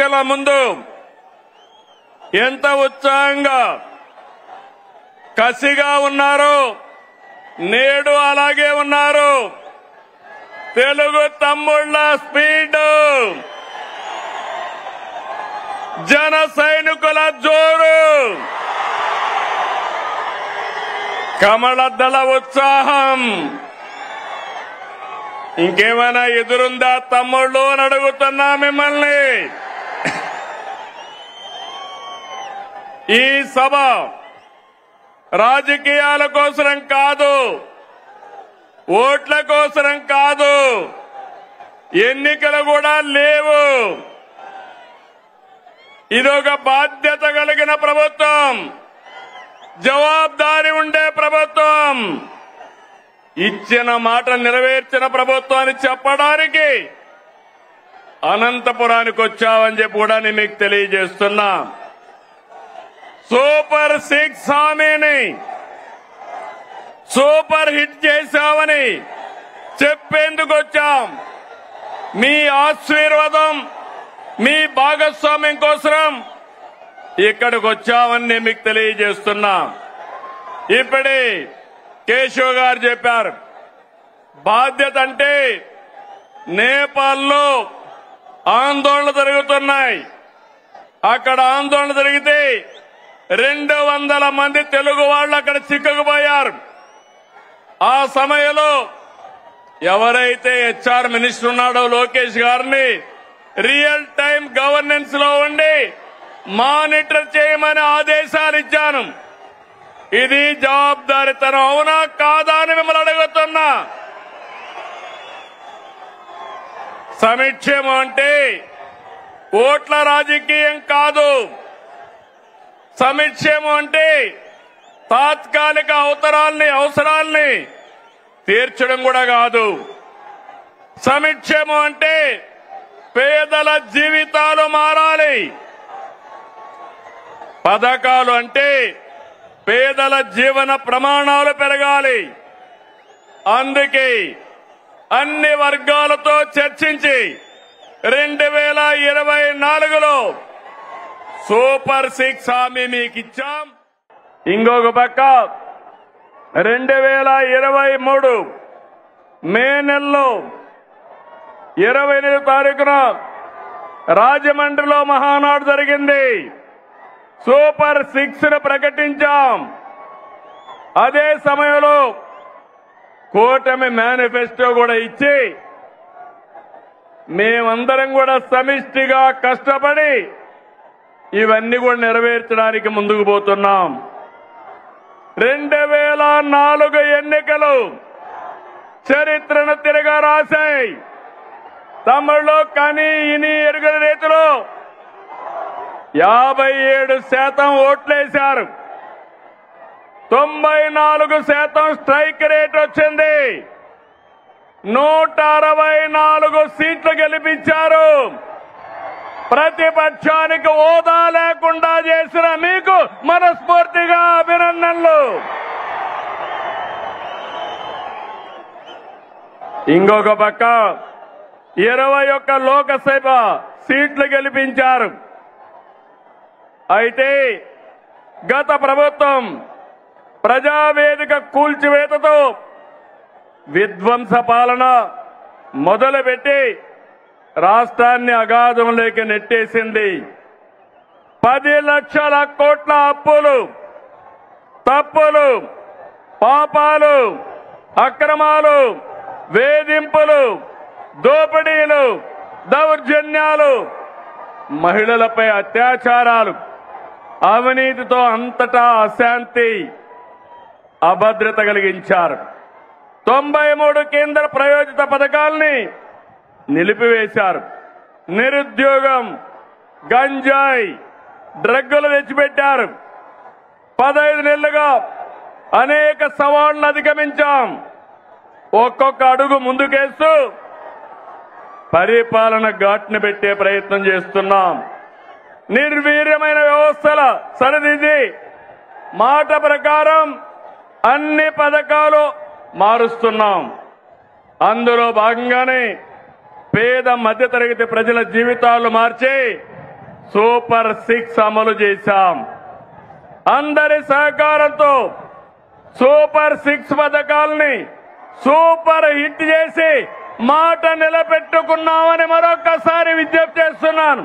ఎన్నికల ముందు ఎంత ఉత్సాహంగా కసిగా ఉన్నారు, నేడు అలాగే ఉన్నారు. తెలుగు తమ్ముళ్ల స్పీడ్, జన సైనికుల జోరు, కమలదళ ఉత్సాహం. ఇంకేమైనా ఎదురుందా తమ్ముళ్ళు అని అడుగుతున్నా మిమ్మల్ని. ఈ సభ రాజకీయాల కోసరం కాదు, ఓట్ల కోసరం కాదు, ఎన్నికలు కూడా లేవు. ఇదొక బాధ్యత కలిగిన ప్రభుత్వం, జవాబుదారీ ఉండే ప్రభుత్వం, ఇచ్చిన మాట నెరవేర్చిన ప్రభుత్వాన్ని చెప్పడానికి అనంతపురానికి వచ్చామని చెప్పి కూడా నేను మీకు తెలియజేస్తున్నా. సూపర్ 6 హామీని సూపర్ హిట్ చేశామని చెప్పేందుకు వచ్చాం. మీ ఆశీర్వాదం, మీ భాగస్వామ్యం కోసం ఇక్కడికి వచ్చామని నేను మీకు తెలియజేస్తున్నా. ఇప్పుడే కేశవ్ గారు చెప్పారు, బాధ్యత అంటే నేపాల్లో ఆందోళన జరుగుతున్నాయి. అక్కడ ఆందోళన జరిగితే 200 మంది తెలుగు వాళ్ళు అక్కడ చిక్కుకుపోయారు. ఆ సమయంలో ఎవరైతే హెచ్ఆర్ మినిస్టర్ ఉన్నాడో లోకేష్ గారిని రియల్ టైం గవర్నెన్స్ లో ఉండి మానిటర్ చేయమని ఆదేశాలు ఇచ్చాను. ఇది జవాబుదారీతనం అవునా కాదా అని మిమ్మల్ని అడుగుతున్నా. సంక్షేమం అంటే ఓట్ల రాజకీయం కాదు. సంక్షేమం అంటే తాత్కాలిక అవసరాల్ని తీర్చడం కూడా కాదు. సంక్షేమం అంటే పేదల జీవితాలు మారాలి. పథకాలు అంటే పేదల జీవన ప్రమాణాలు పెరగాలి. అందుకే అన్ని వర్గాలతో చర్చించి 2024లో సూపర్ 6 హామీ మీకు ఇచ్చాం. ఇంకొక పక్క 2023 మే నెలలో 28వ తారీఖున రాజమండ్రిలో మహానాడు జరిగింది. సూపర్ 6ను ప్రకటించాం. అదే సమయంలో కూటమి మేనిఫెస్టో కూడా ఇచ్చి మేమందరం కూడా సమిష్టిగా కష్టపడి ఇవన్నీ కూడా నెరవేర్చడానికి ముందుకు పోతున్నాం. 2004 ఎన్నికలు చరిత్రను తిరగా రాశాయి. తమిళలో కని ఇని ఎరుగని రీతిలో 57% ఓట్లేశారు. 94% స్ట్రైక్ రేట్ వచ్చింది. 164 సీట్లు గెలిపించారు. ప్రతిపక్షానికి హోదా లేకుండా చేసిన మీకు మనస్ఫూర్తిగా అభినందనలు. ఇంకొక పక్క 21 లోకసభ సీట్లు గెలిపించారు. అయితే గత ప్రభుత్వం ప్రజావేదిక కూల్చివేతతో విధ్వంస పాలన మొదలుపెట్టి రాష్ట్రాన్ని అగాధంలోకి నెట్టేసింది. 10 లక్షల కోట్ల అప్పులు, తప్పులు, పాపాలు, అక్రమాలు, వేధింపులు, దోపిడీలు, దౌర్జన్యాలు, మహిళలపై అత్యాచారాలు, అవినీతితో అంతటా అశాంతి, అభద్రత కలిగించారు. 93 కేంద్ర ప్రాయోజిత పథకాల్ని నిలిపివేశారు. నిరుద్యోగం, గంజాయి, డ్రగ్గులు తెచ్చిపెట్టారు. 15 నెలలుగా అనేక సవాళ్లను అధిగమించాం. ఒక్కొక్క అడుగు ముందుకేస్తూ పరిపాలన ఘాట్ను పెట్టే ప్రయత్నం చేస్తున్నాం. నిర్వీర్యమైన వ్యవస్థల సరిదిద్ది మాట ప్రకారం అన్ని పథకాలు మారుస్తున్నాం. అందులో భాగంగానే పేద మధ్యతరగతి ప్రజల జీవితాలు మార్చి సూపర్ 6 అమలు చేశాం. అందరి సహకారంతో సూపర్ 6 పథకాల్ని సూపర్ హిట్ చేసి మాట నిలబెట్టుకున్నామని మరొకసారి విజ్ఞప్తి చేస్తున్నాను.